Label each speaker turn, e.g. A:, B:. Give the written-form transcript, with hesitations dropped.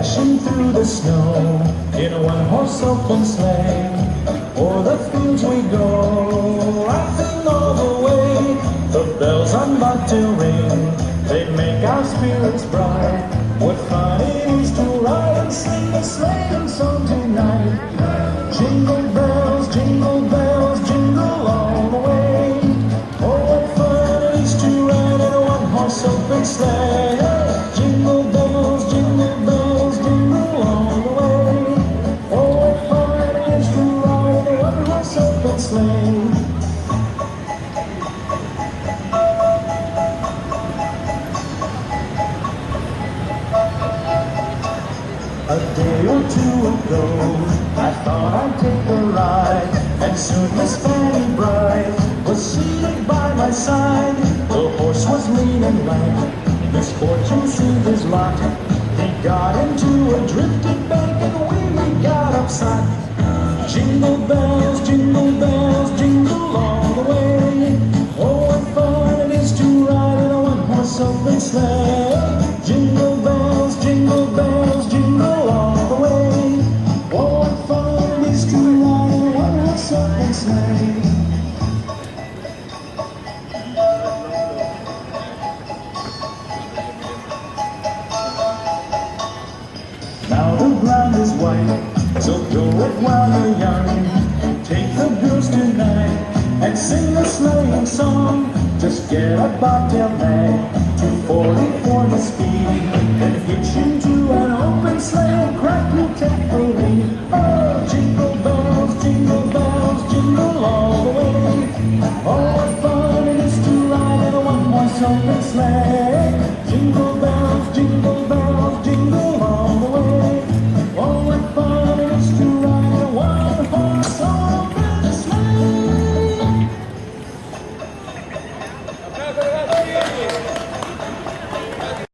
A: dashing through the snow in a one-horse open sleigh. O'er the fields we go, laughing all the way. The bells on bobtail ring, they make our spirits bright. What fun it is to ride and sing a sleighing song tonight. Jingle bells, jingle all the way. Oh, what fun it is to ride in a one-horse open sleigh. Jingle bells, jingle all the way. Oh, what fun it is to ride in a one-horse open sleigh. A day or two ago, I thought I'd take a ride, and soon Miss Fanny Bright was seated by my side. The horse was lean and lank, misfortune seemed his lot. He got into a drifted bank and we got upset. Jingle bells, jingle all the way. Oh, what fun it is to ride in a one-horse open sleigh. Jingle bells, jingle all the way. Oh, what fun it is to ride in a one-horse open sleigh. Now the ground is white, so go it while you're young. Take the girls tonight and sing a sleighing song. Just get a bobtail nag, 244 the speed, and hitch into an open sleigh and crack you take the lead. Oh, jingle bells, jingle all the way. Oh, what fun it is to ride in a one-horse open sleigh.